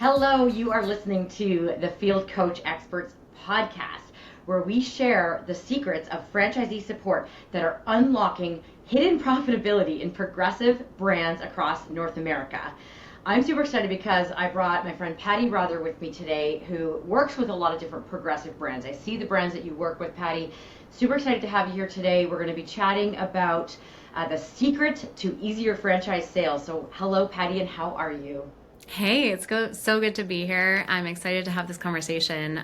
Hello, you are listening to the Field Coach Experts podcast, where we share the secrets of franchisee support that are unlocking hidden profitability in progressive brands across North America. I'm super excited because I brought my friend Patti Rother with me today, who works with a lot of different progressive brands. I see the brands that you work with, Patti. Super excited to have you here today. We're going to be chatting about the secret to easier franchise sales. So hello, Patti, and how are you? Hey, so good to be here. I'm excited to have this conversation.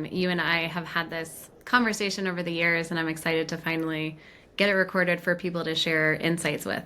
You and I have had this conversation over the years, and I'm excited to finally get it recorded for people to share insights with.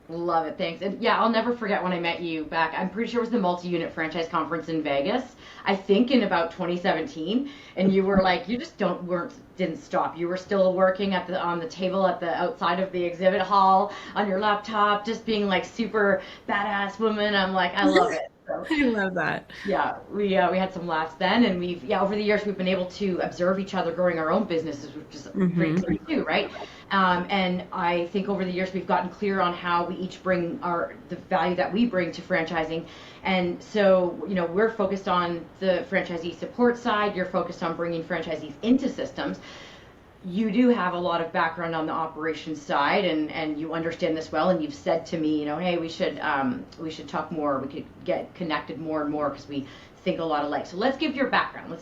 Love it, thanks. And yeah, I'll never forget when I met you back. I'm pretty sure it was the multi-unit franchise conference in Vegas. I think in about 2017, and you were like, you just didn't stop. You were still working on the table at the outside of the exhibit hall on your laptop, just being like super badass woman. I'm like, I love it. So I love that. yeah, we had some laughs then, and over the years we've been able to observe each other growing our own businesses, which is pretty hmm clear too, right? And I think over the years we've gotten clear on how we each bring the value that we bring to franchising, and so we're focused on the franchisee support side. You're focused on bringing franchisees into systems. You do have a lot of background on the operations side, and you understand this well, and you've said to me, hey, we should talk more, we could get connected more and more because we think a lot alike. So let's give your background.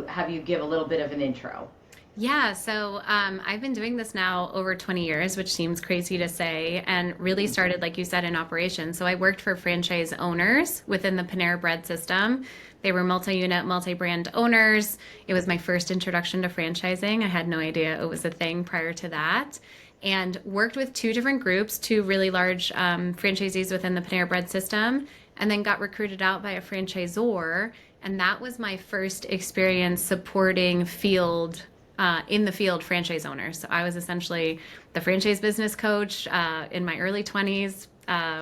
Have you give a little bit of an intro. Yeah, so I've been doing this now over 20 years, which seems crazy to say, and really started, like you said, in operations. So I worked for franchise owners within the Panera Bread system. They were multi-unit, multi-brand owners. It was my first introduction to franchising. I had no idea it was a thing prior to that. And worked with two different groups, two really large franchisees within the Panera Bread system, and then got recruited out by a franchisor. And that was my first experience supporting in the field franchise owners. So I was essentially the franchise business coach in my early 20s,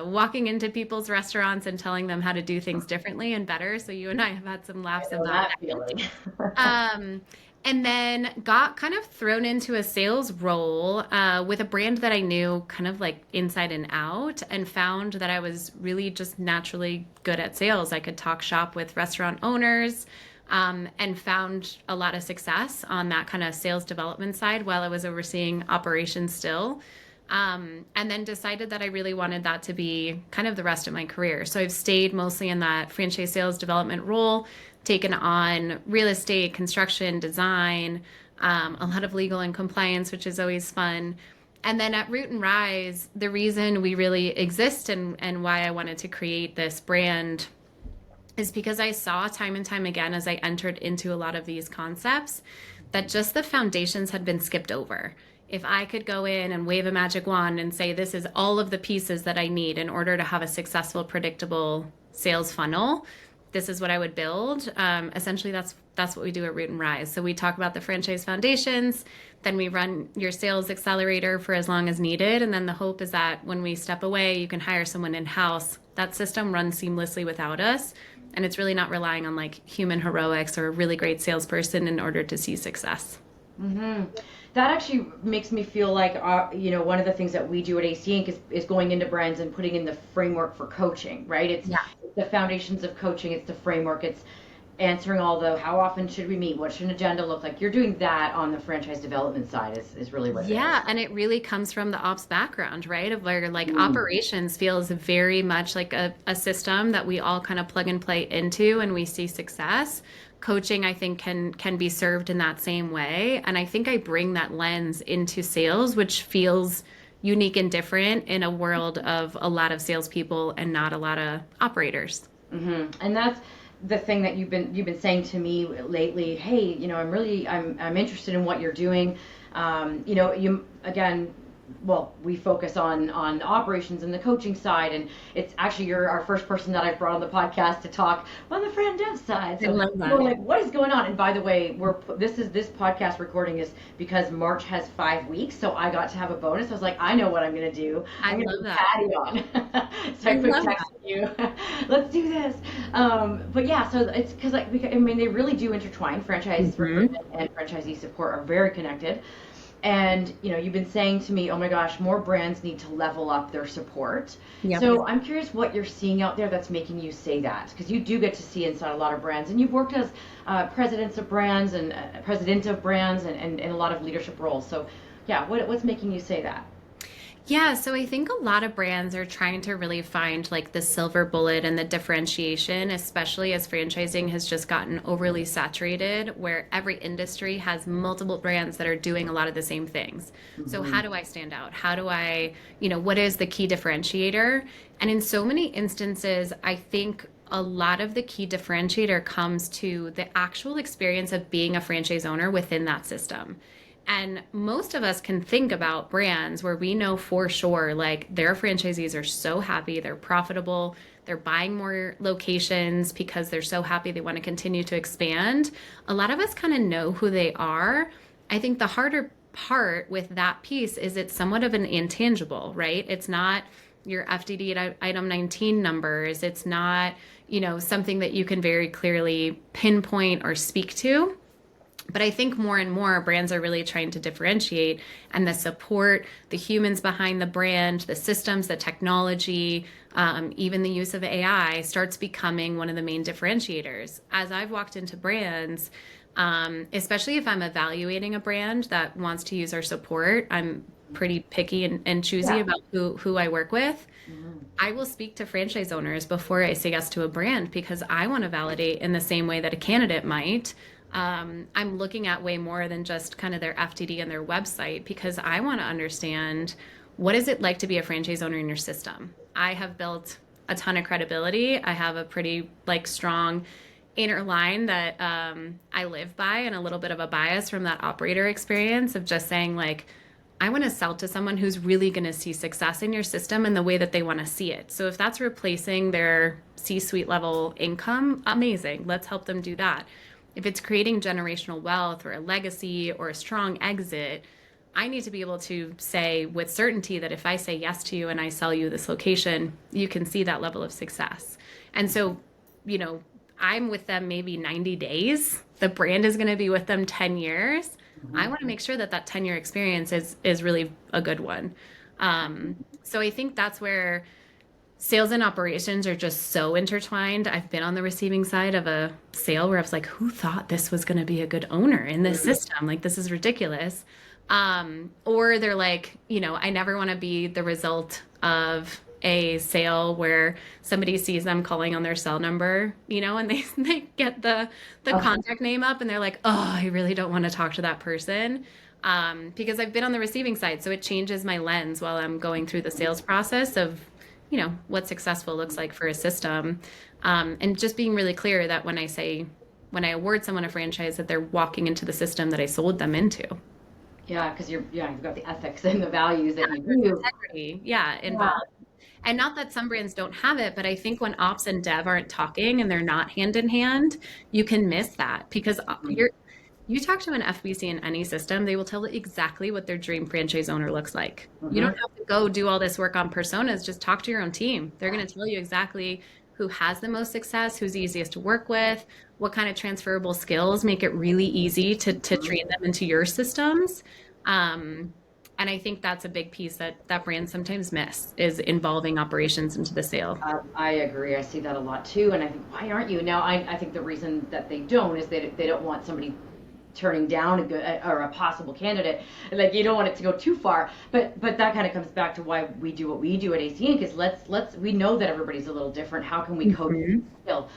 walking into people's restaurants and telling them how to do things differently and better. So you and I have had some laughs I know about that feeling. that. And then got kind of thrown into a sales role with a brand that I knew kind of like inside and out, and found that I was really just naturally good at sales. I could talk shop with restaurant owners, and found a lot of success on that kind of sales development side while I was overseeing operations still. And then decided that I really wanted that to be kind of the rest of my career. So I've stayed mostly in that franchise sales development role, taken on real estate, construction, design, a lot of legal and compliance, which is always fun. And then at Root and Rise, the reason we really exist and why I wanted to create this brand is because I saw time and time again as I entered into a lot of these concepts that just the foundations had been skipped over. If I could go in and wave a magic wand and say, this is all of the pieces that I need in order to have a successful, predictable sales funnel, this is what I would build. Essentially, that's what we do at Root and Rise. So we talk about the franchise foundations, then we run your sales accelerator for as long as needed. And then the hope is that when we step away, you can hire someone in-house. That system runs seamlessly without us. And it's really not relying on like human heroics or a really great salesperson in order to see success. hmm That actually makes me feel like, one of the things that we do at AC Inc. is going into brands and putting in the framework for coaching, right? It's Yeah. the foundations of coaching, it's the framework, it's answering all the how often should we meet, what should an agenda look like. You're doing that on the franchise development side is really what it is. Yeah, and it really comes from the ops background, right? Of where like operations feels very much like a system that we all kind of plug and play into and we see success. Coaching, I think, can be served in that same way. And I think I bring that lens into sales, which feels unique and different in a world of a lot of salespeople and not a lot of operators. And that's the thing that you've been saying to me lately. Hey, I'm interested in what you're doing. You again. Well, we focus on operations and the coaching side, and it's actually you're our first person that I've brought on the podcast to talk on the friend dev side. I So love we're that. like, what is going on? And by the way, this podcast recording is because March has 5 weeks, so I got to have a bonus. I was like, I know what I'm gonna do. I I'm gonna love put that. Patti on. So I I quick love texted you, let's do this. But yeah, so it's because they really do intertwine. Franchise that. recruitment and franchisee support are very connected. And you've been saying to me, oh my gosh, more brands need to level up their support. Yep. So I'm curious what you're seeing out there that's making you say that, because you do get to see inside a lot of brands, and you've worked as president of brands and in a lot of leadership roles. So yeah, what's making you say that? Yeah, so I think a lot of brands are trying to really find like the silver bullet and the differentiation, especially as franchising has just gotten overly saturated, where every industry has multiple brands that are doing a lot of the same things. So, how do I stand out? How do I, what is the key differentiator? And in so many instances, I think a lot of the key differentiator comes to the actual experience of being a franchise owner within that system. And most of us can think about brands where we know for sure, like their franchisees are so happy, they're profitable, they're buying more locations because they're so happy they want to continue to expand. A lot of us kind of know who they are. I think the harder part with that piece is it's somewhat of an intangible, right? It's not your FDD item 19 numbers. It's not, something that you can very clearly pinpoint or speak to. But I think more and more brands are really trying to differentiate, and the support, the humans behind the brand, the systems, the technology, even the use of AI starts becoming one of the main differentiators. As I've walked into brands, especially if I'm evaluating a brand that wants to use our support, I'm pretty picky and choosy Yeah. about who I work with. Mhm. I will speak to franchise owners before I say yes to a brand because I want to validate in the same way that a candidate might. I'm looking at way more than just kind of their FTD and their website because I want to understand what is it like to be a franchise owner in your system. I have built a ton of credibility. I have a pretty strong inner line that I live by, and a little bit of a bias from that operator experience of just saying I want to sell to someone who's really going to see success in your system in the way that they want to see it. So if that's replacing their C-suite level income, amazing. Let's help them do that. If it's creating generational wealth or a legacy or a strong exit, I need to be able to say with certainty that if I say yes to you and I sell you this location, you can see that level of success. And so, I'm with them maybe 90 days. The brand is going to be with them 10 years. I want to make sure that 10-year experience is really a good one. So I think that's where sales and operations are just so intertwined. I've been on the receiving side of a sale where I was like, who thought this was going to be a good owner in this system? This is ridiculous. Or they're like, I never want to be the result of a sale where somebody sees them calling on their cell number, and they get the contact name up and they're like, oh, I really don't want to talk to that person. Because I've been on the receiving side. So it changes my lens while I'm going through the sales process of what successful looks like for a system. And just being really clear that when I award someone a franchise, that they're walking into the system that I sold them into. Yeah, because you've got the ethics and the values that you do. Integrity, involved. And not that some brands don't have it, but I think when ops and dev aren't talking and they're not hand in hand, you can miss that because you talk to an FBC in any system, they will tell you exactly what their dream franchise owner looks like. You don't have to go do all this work on personas, just talk to your own team. They're going to tell you exactly who has the most success, who's easiest to work with, what kind of transferable skills make it really easy to train them into your systems. And I think that's a big piece that brands sometimes miss is involving operations into the sale. I agree. I see that a lot too. And I think, why aren't you? Now, I think the reason that they don't is they don't want somebody turning down a good or a possible candidate. You don't want it to go too far. But that kind of comes back to why we do what we do at ACN, because we know that everybody's a little different. How can we coach skill?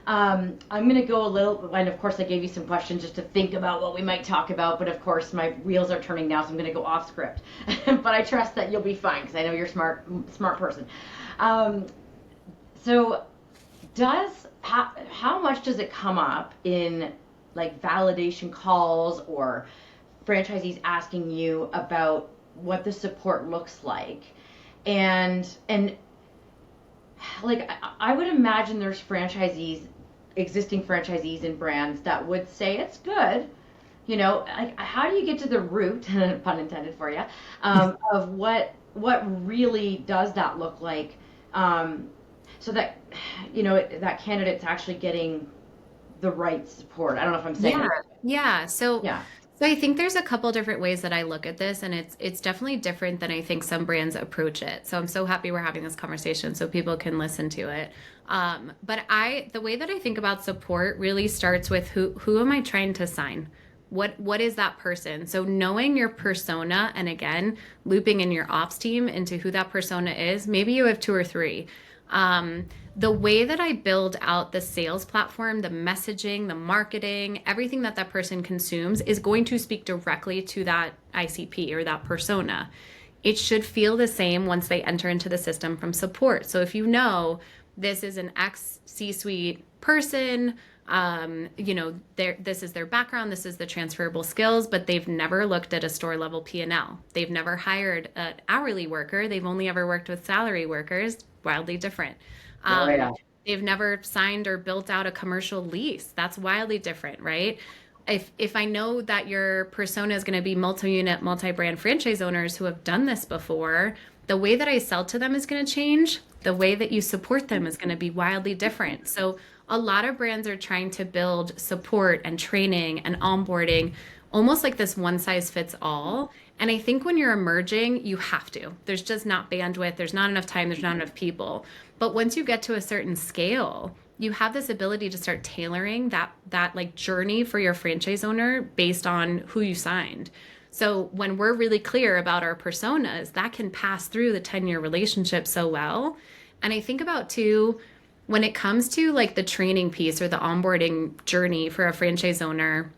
I'm going to go a little, and of course I gave you some questions just to think about what we might talk about, but of course my wheels are turning now, so I'm going to go off script. But I trust that you'll be fine, because I know you're a smart person. So how much does it come up in validation calls or franchisees asking you about what the support looks like? And I would imagine there's existing franchisees and brands that would say it's good. How do you get to the root, pun intended for you, of what really does that look like, so that that candidate's actually getting the right support. I don't know if I'm saying that. Yeah. So So I think there's a couple different ways that I look at this, and it's definitely different than I think some brands approach it. So I'm so happy we're having this conversation so people can listen to it. But the way that I think about support really starts with who am I trying to sign? What is that person? So knowing your persona, and again, looping in your ops team into who that persona is. Maybe you have two or three. The way that I build out the sales platform, the messaging, the marketing, everything that that person consumes is going to speak directly to that ICP or that persona. It should feel the same once they enter into the system from support. So if you know this is an ex C-suite person, this is their background, this is the transferable skills, but they've never looked at a store level P&L. They've never hired an hourly worker. They've only ever worked with salary workers, wildly different. Oh, yeah. They've never signed or built out a commercial lease. That's wildly different, right? If I know that your persona is going to be multi-unit, multi-brand franchise owners who have done this before, the way that I sell to them is going to change. The way that you support them is going to be wildly different. So a lot of brands are trying to build support and training and onboarding almost like this one size fits all. And I think when you're emerging, you have to. There's just not bandwidth, there's not enough time, there's not enough people. But once you get to a certain scale, you have this ability to start tailoring that like journey for your franchise owner based on who you signed. So when we're really clear about our personas, that can pass through the 10-year relationship so well. And I think about too, when it comes to like the training piece or the onboarding journey for a franchise owner,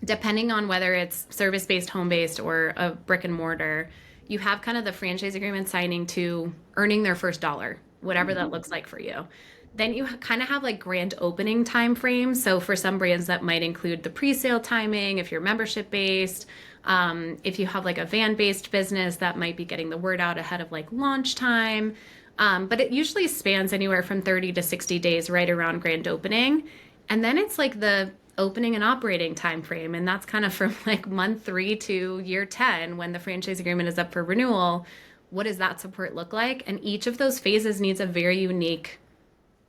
depending on whether it's service-based, home-based, or a brick and mortar, you have kind of the franchise agreement signing to earning their first dollar, whatever that looks like for you. Then you kind of have like grand opening time frames. So for some brands that might include the pre-sale timing, if you're membership based, if you have like a van-based business that might be getting the word out ahead of like launch time. But it usually spans anywhere from 30 to 60 days right around grand opening. And then it's like the opening and operating time frame, and that's kind of from like month 3 to year 10 when the franchise agreement is up for renewal. What does that support look like? And each of those phases needs a very unique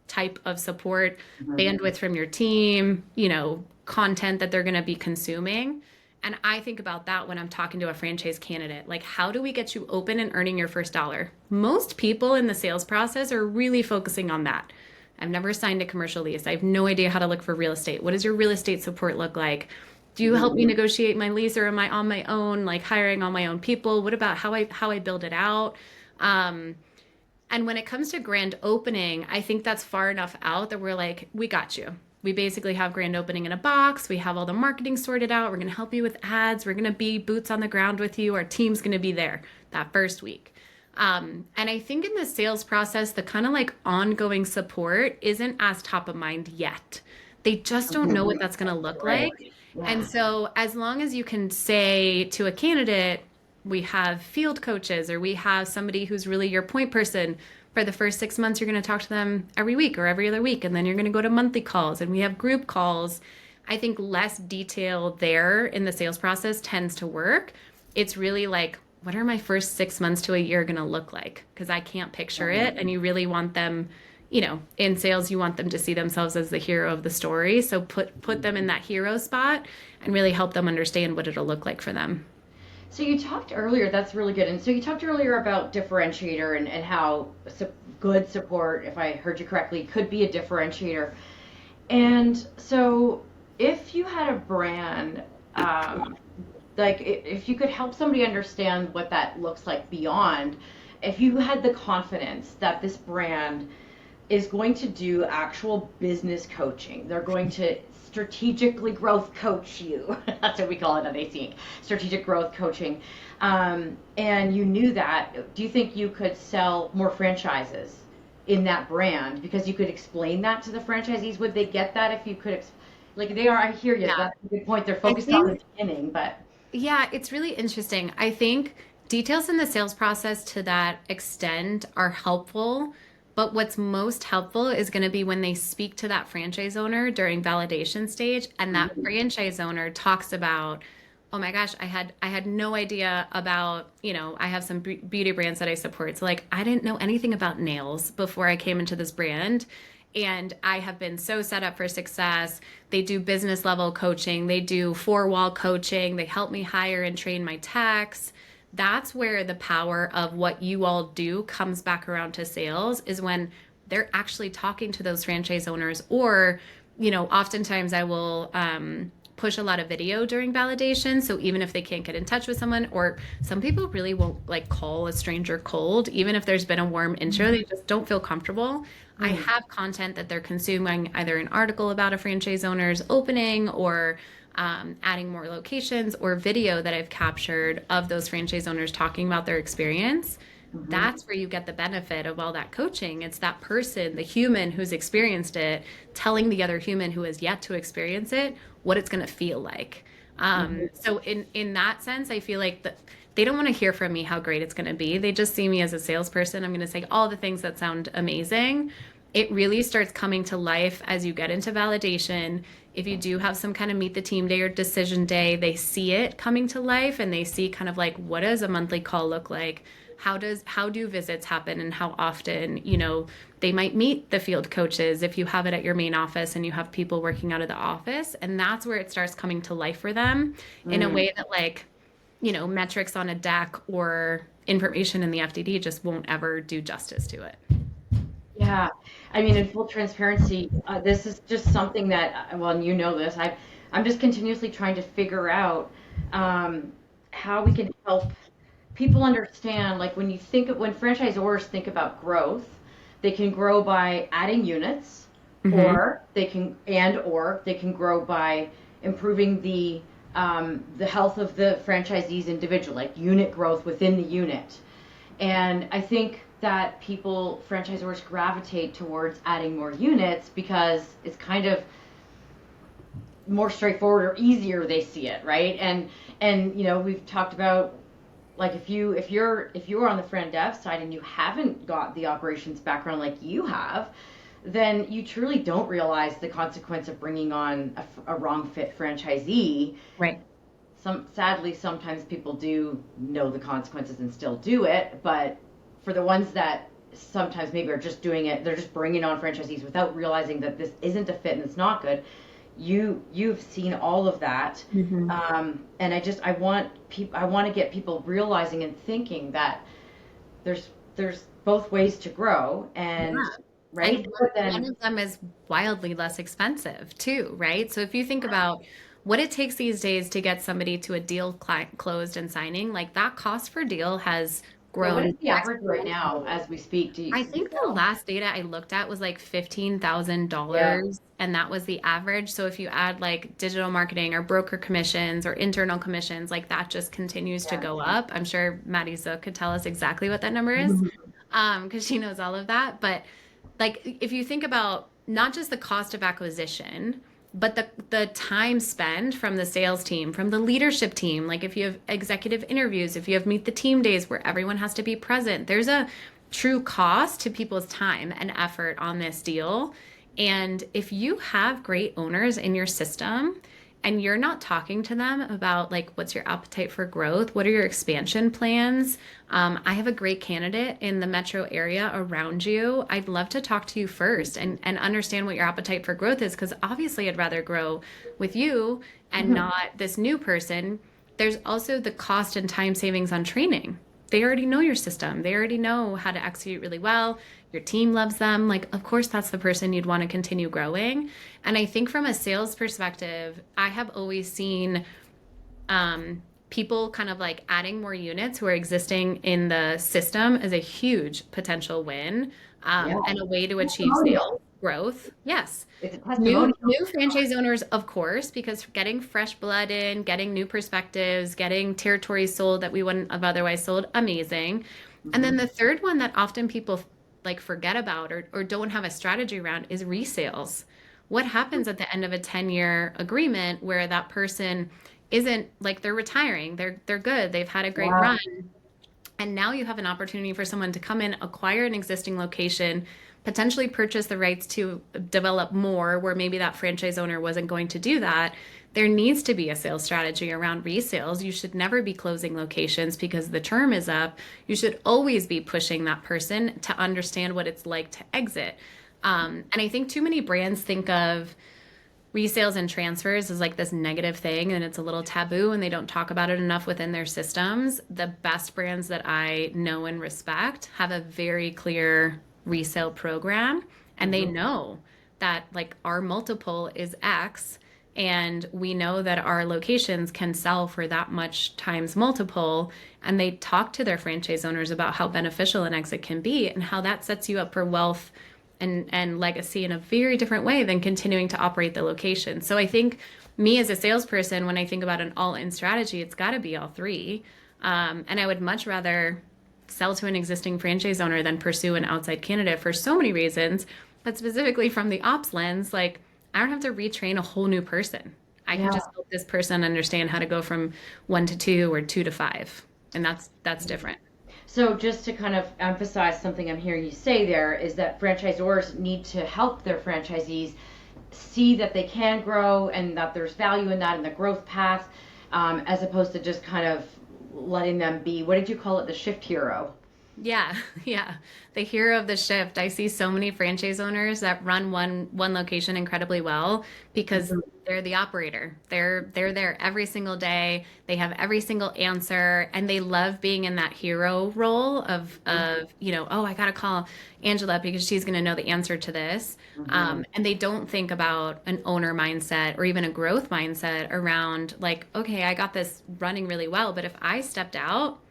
type of support, bandwidth from your team, content that they're going to be consuming. And I think about that when I'm talking to a franchise candidate. Like, how do we get you open and earning your first dollar? Most people in the sales process are really focusing on that. I've never signed a commercial lease. I have no idea how to look for real estate. What does your real estate support look like? Do you help me negotiate my lease, or am I on my own, like hiring all my own people? What about how I build it out? And when it comes to grand opening, I think that's far enough out that we're like, we got you. We basically have grand opening in a box. We have all the marketing sorted out. We're going to help you with ads. We're going to be boots on the ground with you. Our team's going to be there that first week. And I think in the sales process, the kind of like ongoing support isn't as top of mind yet. They just don't know what that's going to look like. Yeah. And so as long as you can say to a candidate, we have field coaches, or we have somebody who's really your point person for the first 6 months, you're going to talk to them every week or every other week. And then you're going to go to monthly calls, and we have group calls. I think less detail there in the sales process tends to work. It's really like, what are my first 6 months to a year going to look like? Because I can't picture it. And you really want them, in sales, you want them to see themselves as the hero of the story. So put them in that hero spot and really help them understand what it'll look like for them. So you talked earlier, that's really good. And so you talked earlier about differentiator and how good support, if I heard you correctly, could be a differentiator. And so if you had a brand, like if you could help somebody understand what that looks like beyond, if you had the confidence that this brand is going to do actual business coaching, they're going to strategically growth coach you. That's what we call it at AC, strategic growth coaching. And you knew that, do you think you could sell more franchises in that brand because you could explain that to the franchisees? Would they get that if you could, like they are, I hear you, that's a good point. They're focused on the beginning, but. Yeah, it's really interesting. I think details in the sales process to that extent are helpful. But what's most helpful is going to be when they speak to that franchise owner during validation stage, and that franchise owner talks about, oh my gosh, I had no idea about, I have some beauty brands that I support. So like, I didn't know anything about nails before I came into this brand. And I have been so set up for success. They do business level coaching, they do four-wall coaching, they help me hire and train my techs. That's where the power of what you all do comes back around to sales, is when they're actually talking to those franchise owners. Or, oftentimes I will push a lot of video during validation. So even if they can't get in touch with someone, or some people really won't like call a stranger cold, even if there's been a warm intro, they just don't feel comfortable. I have content that they're consuming, either an article about a franchise owner's opening, or adding more locations, or video that I've captured of those franchise owners talking about their experience. That's where you get the benefit of all that coaching. It's that person, the human who's experienced it, telling the other human who has yet to experience it what it's going to feel like. So in that sense, I feel like they don't want to hear from me how great it's going to be. They just see me as a salesperson. I'm going to say all the things that sound amazing. It really starts coming to life as you get into validation. If you do have some kind of meet the team day or decision day, they see it coming to life, and they see kind of like, what does a monthly call look like? How do visits happen, and how often? They might meet the field coaches if you have it at your main office and you have people working out of the office. And that's where it starts coming to life for them in a way that, like, metrics on a deck or information in the FDD just won't ever do justice to it. Yeah, I mean, in full transparency, this is just something that, well, and this, I'm just continuously trying to figure out how we can help people understand, like, when franchisors think about growth, they can grow by adding units, or they can grow by improving the health of the franchisee's individual, like unit growth within the unit. And I think that franchisors gravitate towards adding more units because it's kind of more straightforward or easier, they see it, right? And we've talked about, like, if you're on the Fran Dev side and you haven't got the operations background like you have, then you truly don't realize the consequence of bringing on a wrong fit franchisee. Right. Sadly, sometimes people do know the consequences and still do it, but for the ones that sometimes maybe are just doing it, they're just bringing on franchisees without realizing that this isn't a fit and it's not good. You've seen all of that, and I want to get people realizing and thinking that there's both ways to grow, and right. And one of them is wildly less expensive too, right? So if you think about what it takes these days to get somebody to a deal closed and signing, like, that cost per deal has grown. What is the average right now as we speak? I think the last data I looked at was like $15,000, and that was the average. So if you add like digital marketing or broker commissions or internal commissions, like, that just continues to go up. I'm sure Maddie Zook could tell us exactly what that number is, because she knows all of that. But, like, if you think about not just the cost of acquisition, but the time spent from the sales team, from the leadership team, like if you have executive interviews, if you have meet the team days where everyone has to be present, there's a true cost to people's time and effort on this deal. And if you have great owners in your system and you're not talking to them about, like, what's your appetite for growth? What are your expansion plans? I have a great candidate in the metro area around you. I'd love to talk to you first and understand what your appetite for growth is, because obviously I'd rather grow with you and not this new person. There's also the cost and time savings on training. They already know your system. They already know how to execute really well. Your team loves them. Like, of course, that's the person you'd want to continue growing. And I think from a sales perspective, I have always seen people kind of like adding more units who are existing in the system as a huge potential win, and a way to achieve sales growth. Yes. New franchise owners, of course, because getting fresh blood in, getting new perspectives, getting territories sold that we wouldn't have otherwise sold, amazing. And then the third one that often people like forget about or don't have a strategy around is resales. What happens at the end of a 10-year agreement where that person isn't, like, they're retiring, they're good, they've had a great run, and now you have an opportunity for someone to come in, acquire an existing location, potentially purchase the rights to develop more where maybe that franchise owner wasn't going to do that. There needs to be a sales strategy around resales. You should never be closing locations because the term is up. You should always be pushing that person to understand what it's like to exit. And I think too many brands think of resales and transfers as like this negative thing and it's a little taboo and they don't talk about it enough within their systems. The best brands that I know and respect have a very clear resale program, and they know that like our multiple is X, and we know that our locations can sell for that much times multiple, and they talk to their franchise owners about how beneficial an exit can be and how that sets you up for wealth and legacy in a very different way than continuing to operate the location. So I think me as a salesperson, when I think about an all-in strategy, it's got to be all three. And I would much rather sell to an existing franchise owner than pursue an outside candidate for so many reasons. But specifically from the ops lens, like I don't have to retrain a whole new person. I can just help this person understand how to go from 1 to 2 or 2 to 5. And that's different. So just to kind of emphasize something I'm hearing you say there is that franchisors need to help their franchisees see that they can grow and that there's value in that and the growth path, as opposed to just kind of letting them be, what did you call it, the shift hero? Yeah, yeah. The hero of the shift. I see so many franchise owners that run one location incredibly well because they're the operator. They're there every single day. They have every single answer, and they love being in that hero role of oh, I gotta call Angela because she's gonna know the answer to this. And they don't think about an owner mindset or even a growth mindset around like, okay, I got this running really well, but if I stepped out,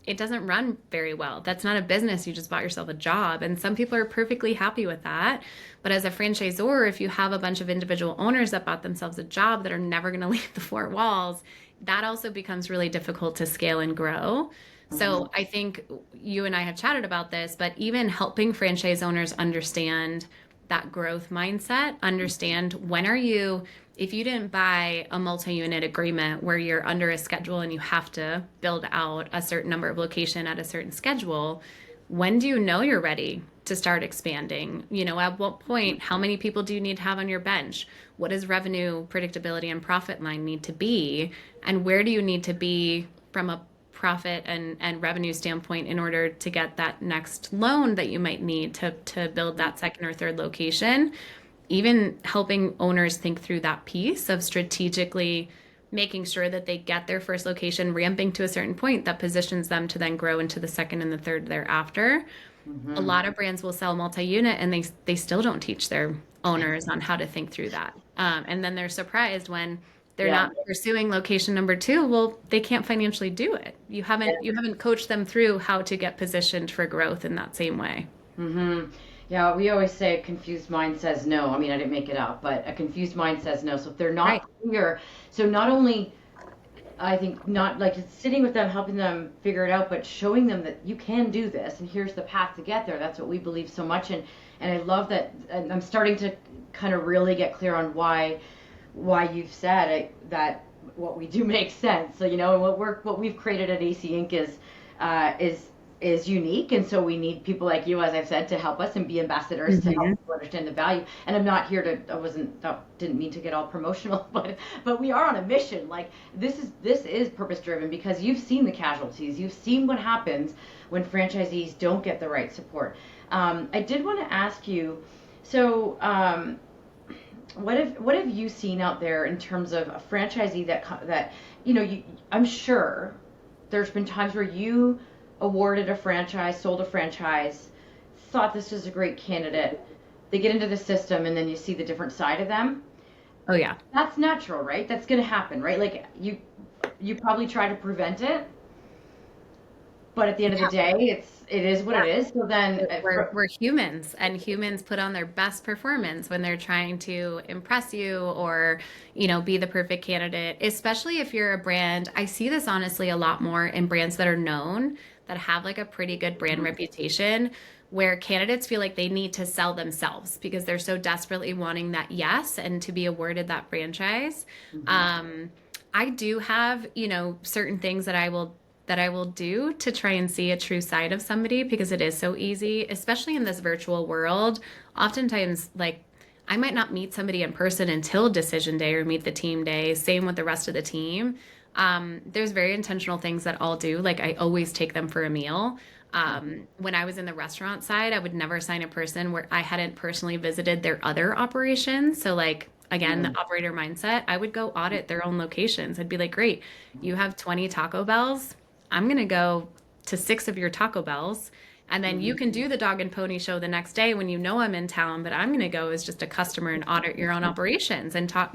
it doesn't run very well. That's not a business. You just bought yourself a job. And some people are perfectly happy with that. But as a franchisor, if you have a bunch of individual owners that bought themselves a job that are never going to leave the four walls, that also becomes really difficult to scale and grow. So I think you and I have chatted about this, but even helping franchise owners understand that growth mindset, understand if you didn't buy a multi-unit agreement where you're under a schedule and you have to build out a certain number of location at a certain schedule, when do you know you're ready to start expanding? At what point, how many people do you need to have on your bench? What does revenue predictability and profit line need to be? And where do you need to be from a profit and revenue standpoint in order to get that next loan that you might need to build that second or third location? Even helping owners think through that piece of strategically making sure that they get their first location ramping to a certain point that positions them to then grow into the second and the third thereafter. A lot of brands will sell multi-unit and they still don't teach their owners on how to think through that. And then they're surprised when they're not pursuing location number 2. Well, they can't financially do it. You haven't coached them through how to get positioned for growth in that same way. Yeah, we always say a confused mind says no. I mean, I didn't make it up, but a confused mind says no. So if they're not clear, so not only, I think, not like sitting with them, helping them figure it out, but showing them that you can do this and here's the path to get there. That's what we believe so much in. And I love that. And I'm starting to kind of really get clear on why you've said it, that what we do makes sense. So, and what we've created at AC Inc. is unique, and so we need people like you, as I've said, to help us and be ambassadors to help people understand the value. And I'm not here didn't mean to get all promotional, but we are on a mission. Like this is purpose driven because you've seen the casualties, you've seen what happens when franchisees don't get the right support. I did want to ask you, so what have you seen out there in terms of a franchisee that I'm sure there's been times where you awarded a franchise, sold a franchise, thought this was a great candidate. They get into the system and then you see the different side of them. Oh yeah. That's natural, right? That's going to happen, right? Like you probably try to prevent it, but at the end of the day, it is what it is. So then we're humans, and humans put on their best performance when they're trying to impress you or, be the perfect candidate, especially if you're a brand. I see this honestly a lot more in brands that are known, that have like a pretty good brand reputation, where candidates feel like they need to sell themselves because they're so desperately wanting that yes and to be awarded that franchise. I do have, certain things that I will do to try and see a true side of somebody because it is so easy, especially in this virtual world. Oftentimes, like, I might not meet somebody in person until decision day or meet the team day. Same with the rest of the team. There's very intentional things that I'll do. Like I always take them for a meal. When I was in the restaurant side, I would never sign a person where I hadn't personally visited their other operations. So, like, again, the operator mindset, I would go audit their own locations. I'd be like, great, you have 20 Taco Bells. I'm going to go to 6 of your Taco Bells. And then you can do the dog and pony show the next day when you know I'm in town, but I'm going to go as just a customer and audit your own operations and talk,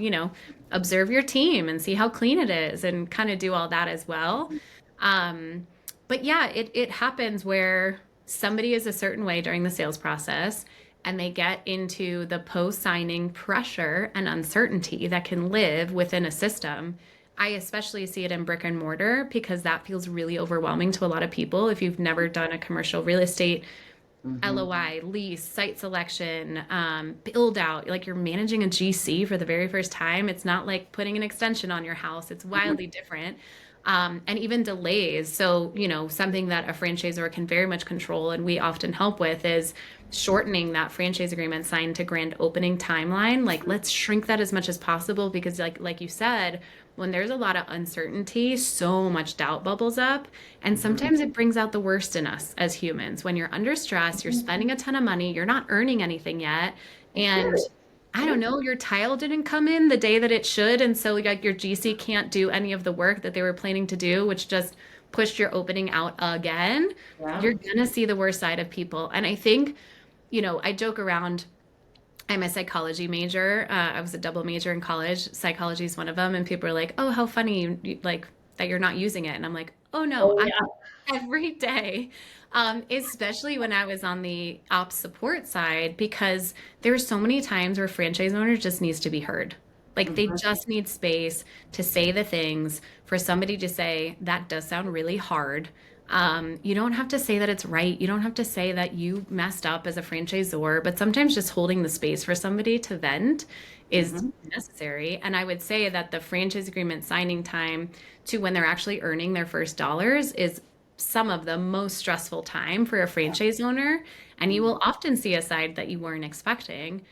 observe your team and see how clean it is and kind of do all that as well. Um, but yeah, it happens where somebody is a certain way during the sales process and they get into the post signing pressure and uncertainty that can live within a system. I especially see it in brick and mortar because that feels really overwhelming to a lot of people. If you've never done a commercial real estate LOI, lease, site selection, build out, like you're managing a GC for the very first time. It's not like putting an extension on your house. It's wildly different. And even delays. So, something that a franchisor can very much control and we often help with is shortening that franchise agreement signed to grand opening timeline. Like, let's shrink that as much as possible because like you said, when there's a lot of uncertainty, so much doubt bubbles up. And sometimes it brings out the worst in us as humans. When you're under stress, you're spending a ton of money, you're not earning anything yet. And I don't know, your tile didn't come in the day that it should. And so like your GC can't do any of the work that they were planning to do, which just pushed your opening out again. Yeah. You're going to see the worst side of people. And I think, I joke around. I'm a psychology major. I was a double major in college. Psychology is one of them. And people are like, oh, how funny like that you're not using it. And I'm like, oh no, Oh, yeah. every day, especially when I was on the ops support side, because there's so many times where franchise owners just needs to be heard. Like they just need space to say the things for somebody to say, that does sound really hard. You don't have to say that it's right. You don't have to say that you messed up as a franchisor, but sometimes just holding the space for somebody to vent is necessary. And I would say that the franchise agreement signing time to when they're actually earning their first dollars is some of the most stressful time for a franchise owner. And you will often see a side that you weren't expecting.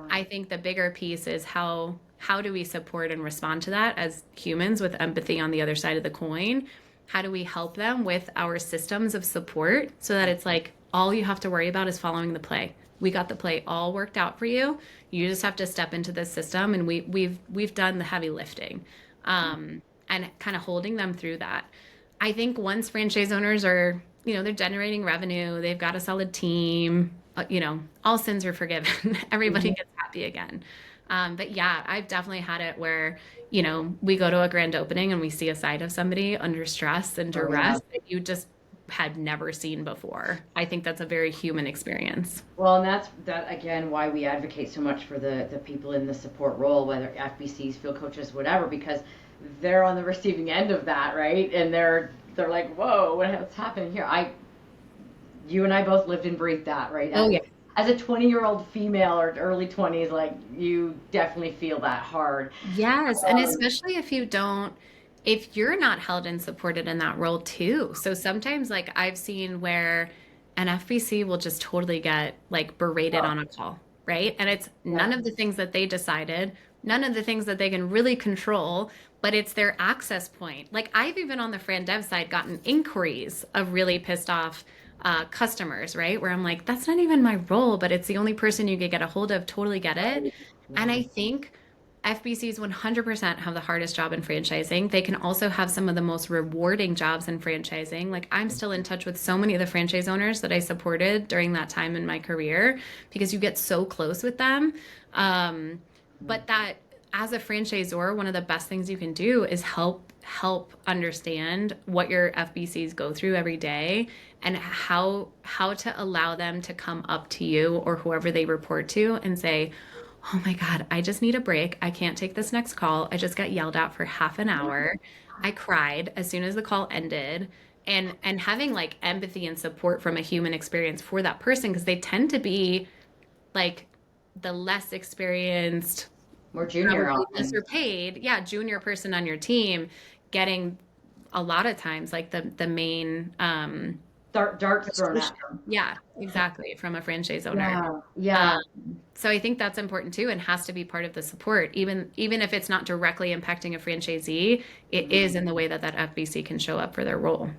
I think the bigger piece is how do we support and respond to that as humans with empathy on the other side of the coin? How do we help them with our systems of support so that it's like all you have to worry about is following the play. We got the play all worked out for you. You just have to step into this system, and we've done the heavy lifting, and kind of holding them through that. I think once franchise owners are, they're generating revenue, they've got a solid team, all sins are forgiven. Everybody gets happy again. But yeah, I've definitely had it where, we go to a grand opening and we see a side of somebody under stress and duress that you just had never seen before. I think that's a very human experience. Well, and that's again why we advocate so much for the people in the support role, whether FBCs, field coaches, whatever, because they're on the receiving end of that, right? And they're like, whoa, what's happening here? You and I both lived and breathed that, right? Oh yeah. As a 20-year-old female or early 20s, like you definitely feel that hard. Yes, and especially if you're not held and supported in that role too. So sometimes like I've seen where an FBC will just totally get like berated on a call, right? And it's none of the things that they decided, none of the things that they can really control, but it's their access point. Like I've even on the Fran Dev side gotten inquiries of really pissed off customers, right? Where I'm like, that's not even my role, but it's the only person you could get a hold of. Totally get it. And I think FBCs 100% have the hardest job in franchising. They can also have some of the most rewarding jobs in franchising. Like I'm still in touch with so many of the franchise owners that I supported during that time in my career because you get so close with them. But that as a franchisor, one of the best things you can do is help understand what your FBCs go through every day and how to allow them to come up to you or whoever they report to and say, oh my God, I just need a break. I can't take this next call. I just got yelled at for half an hour. I cried as soon as the call ended. And having like empathy and support from a human experience for that person, because they tend to be like the less experienced, more junior, lesser paid, junior person on your team, getting a lot of times like the main darts thrown at them. Yeah, exactly, from a franchise owner. Yeah. So I think that's important too, and has to be part of the support, even if it's not directly impacting a franchisee. It is in the way that FBC can show up for their role.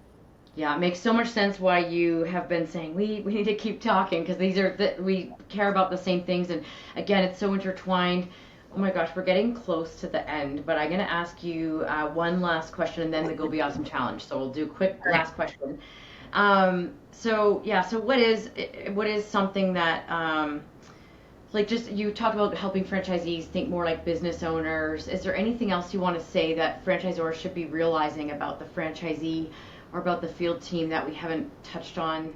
Yeah, it makes so much sense why you have been saying we need to keep talking, because we care about the same things, and again, it's so intertwined. Oh my gosh, we're getting close to the end, but I'm gonna ask you one last question, and then the Go Be Awesome challenge. So we'll do a quick Okay. last question. So yeah, so what is something that like, just you talked about helping franchisees think more like business owners. Is there anything else you want to say that franchisors should be realizing about the franchisee or about the field team that we haven't touched on?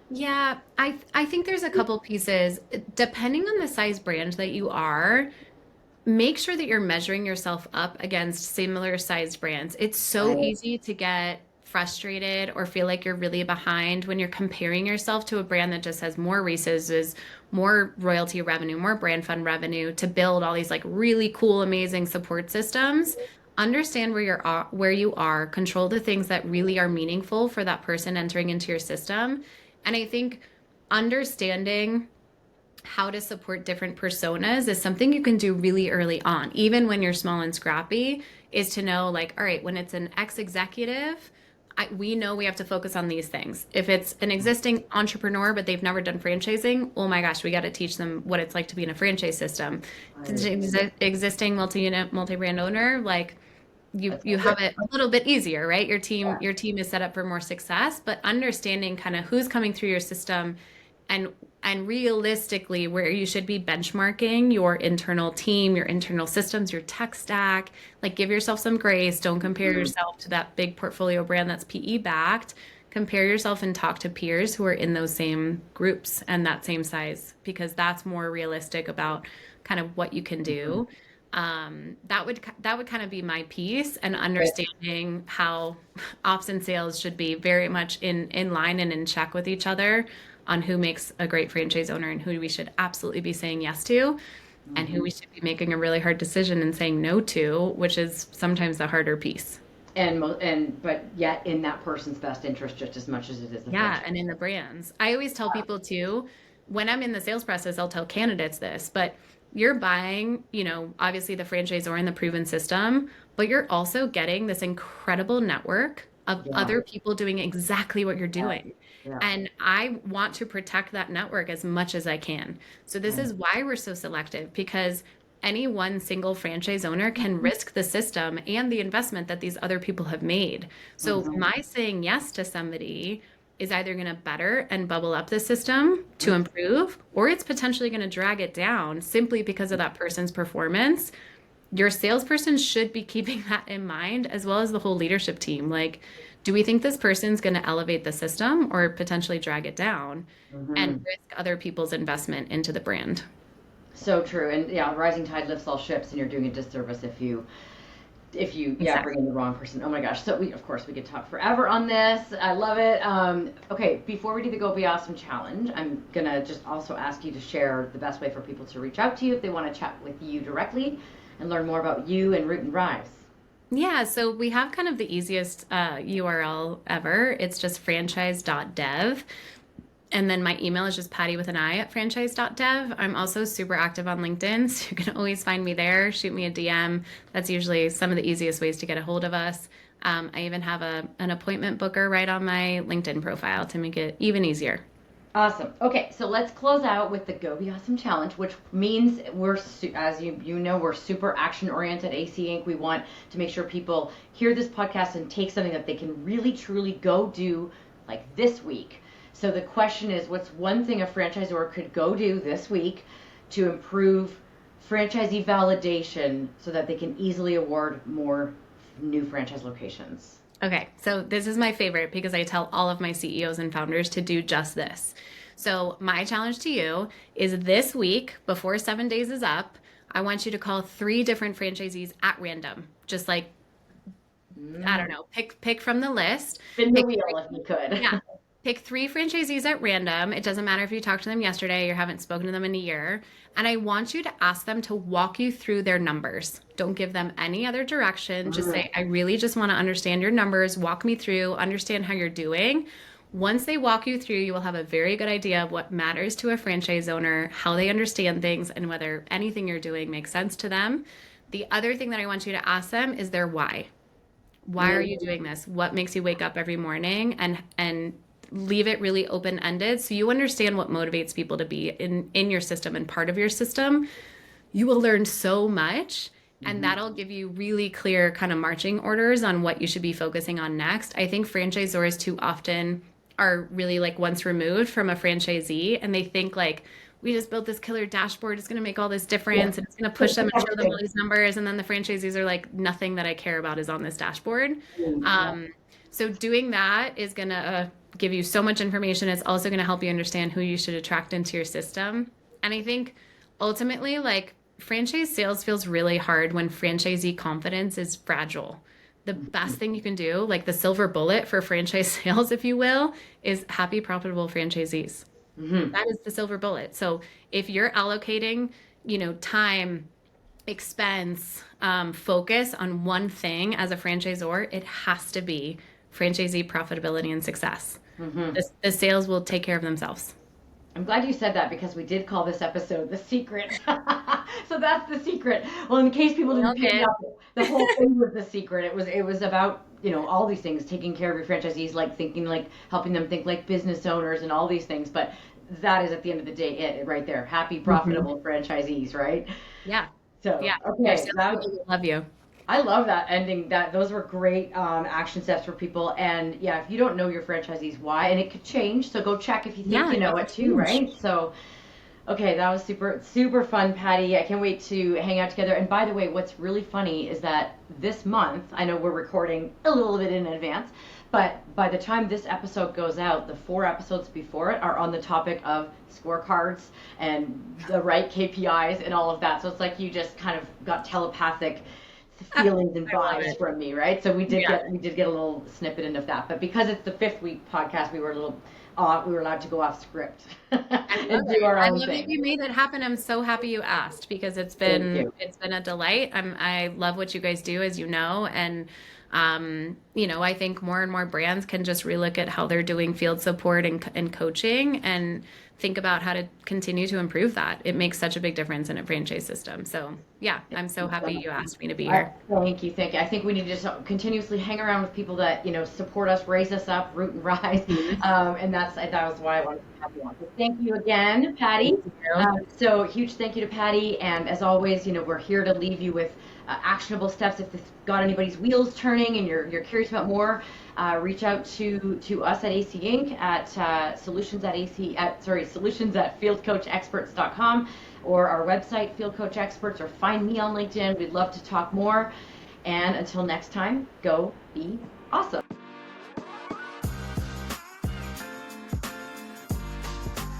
Yeah, I think there's a couple pieces. Depending on the size brand that you are, make sure that you're measuring yourself up against similar sized brands. It's so Right. easy to get frustrated or feel like you're really behind when you're comparing yourself to a brand that just has more resources, more royalty revenue, more brand fund revenue to build all these like really cool, amazing support systems. Understand where you are, control the things that really are meaningful for that person entering into your system. And I think understanding how to support different personas is something you can do really early on, even when you're small and scrappy, is to know like, all right, when it's an ex executive, we know we have to focus on these things. If it's an existing entrepreneur, but they've never done franchising, oh my gosh, we got to teach them what it's like to be in a franchise system. If it's Right. an existing multi-unit, multi-brand owner, like That's you have it a little bit easier, right? yeah. Your team is set up for more success, but understanding kind of who's coming through your system and realistically where you should be benchmarking your internal team, your internal systems, your tech stack. Like give yourself some grace. Don't compare Mhm. yourself to that big portfolio brand that's PE backed. Compare yourself and talk to peers who are in those same groups and that same size because that's more realistic about kind of what you can Mhm. do. That would kind of be my piece and Right. understanding how ops and sales should be very much in line and in check with each other on who makes a great franchise owner and who we should absolutely be saying yes to and who Mhm. we should be making a really hard decision and saying no to, which is sometimes the harder piece. And but yet in that person's best interest just as much as it is the Yeah, franchise. and in the brands. I always tell people too, when I'm in the sales process, I'll tell candidates this, but you're buying, obviously the franchisor and the proven system, but you're also getting this incredible network of Yeah. other people doing exactly what you're Yeah. doing. Yeah. And I want to protect that network as much as I can. So this Right. is why we're so selective because any one single franchise owner can risk the system and the investment that these other people have made. So Mhm. my saying yes to somebody is either going to better and bubble up the system to improve, or it's potentially going to drag it down simply because of that person's performance. Your salesperson should be keeping that in mind, as well as the whole leadership team. Like, do we think this person's going to elevate the system or potentially drag it down and Mhm. risk other people's investment into the brand? So true. And yeah, rising tide lifts all ships, and you're doing a disservice if you yeah bring Exactly. in the wrong person. Oh my gosh. So we of course we could talk forever on this. I love it. Okay, before we do the Go Be Awesome challenge, I'm gonna just also ask you to share the best way for people to reach out to you if they want to chat with you directly and learn more about you and Root and Rise. Yeah, so we have kind of the easiest URL ever. It's just franchise.dev. And then my email is just Patti with an I at franchise.dev. I'm also super active on LinkedIn, so you can always find me there. Shoot me a DM. That's usually some of the easiest ways to get a hold of us. I even have an appointment booker right on my LinkedIn profile to make it even easier. Awesome. Okay, so let's close out with the Go Be Awesome challenge, which means as you know, we're super action oriented. AC Inc. We want to make sure people hear this podcast and take something that they can really truly go do, like this week. So the question is, what's one thing a franchisor could go do this week to improve franchisee validation so that they can easily award more new franchise locations? Okay, so this is my favorite because I tell all of my CEOs and founders to do just this. So, my challenge to you is this week, before 7 days is up, I want you to call three different franchisees at random. Just like, I don't Mm. know, pick from the list. Spin the Pick wheel if you could. yeah. Pick three franchisees at random. It doesn't matter if you talked to them yesterday or haven't spoken to them in a year. And I want you to ask them to walk you through their numbers. Don't give them any other direction. Just Mm. say, I really just want to understand your numbers. Walk me through, understand how you're doing. Once they walk you through, you will have a very good idea of what matters to a franchise owner, how they understand things, and whether anything you're doing makes sense to them. The other thing that I want you to ask them is their why. Why are you doing this? What makes you wake up every morning? And leave it really open-ended so you understand what motivates people to be in your system and part of your system. You will learn so much, and that'll give you really clear kind of marching orders on what you should be focusing on next. I think franchisors too often are really like once removed from a franchisee, and they think like, we just built this killer dashboard, it's going to make all this difference, and it's going to push them and show them all these numbers, and then the franchisees are like, nothing that I care about is on this dashboard. So doing that is going to give you so much information. It's also going to help you understand who you should attract into your system. And I think ultimately, like, franchise sales feels really hard when franchisee confidence is fragile. The best thing you can do, like the silver bullet for franchise sales, if you will, is happy, profitable franchisees. That is the silver bullet. So if you're allocating, time, expense, focus on one thing as a franchisor, it has to be franchisee profitability and success. The sales will take care of themselves. I'm glad you said that, because we did call this episode The Secret. So that's the secret. Well, in case people didn't pick it up, the whole thing was the secret. It was about, all these things, taking care of your franchisees, like thinking, like helping them think like business owners and all these things. But that is at the end of the day it right there. Happy, profitable franchisees, right? Yeah. So, yeah. okay. Love you. I love that ending. Those were great action steps for people. And yeah, if you don't know your franchisees why, and it could change, so go check if you think you know it too, right? So, okay, that was super, super fun, Patti. I can't wait to hang out together. And by the way, what's really funny is that this month, I know we're recording a little bit in advance, but by the time this episode goes out, the 4 episodes before it are on the topic of scorecards and the right KPIs and all of that. So it's like you just kind of got telepathic feelings and vibes from me, right? So we did get a little snippet into that, but because it's the 5th week podcast, we were allowed to go off script and do our own thing. I love that you made it happen. I'm so happy you asked, because it's been a delight. I love what you guys do, as you know, and I think more and more brands can just relook at how they're doing field support and coaching, and think about how to continue to improve that. It makes such a big difference in a franchise system. So yeah, I'm so happy you asked me to be here. Thank you. I think we need to just continuously hang around with people that, support us, raise us up, root and rise. And that was why I wanted to have you on. So thank you again, Patti. So huge thank you to Patti. And as always, we're here to leave you with actionable steps. If this got anybody's wheels turning and you're curious about more, reach out to us at AC Inc. at solutions at fieldcoachexperts.com, or our website, Field Coach Experts, or find me on LinkedIn. We'd love to talk more. And until next time, go be awesome.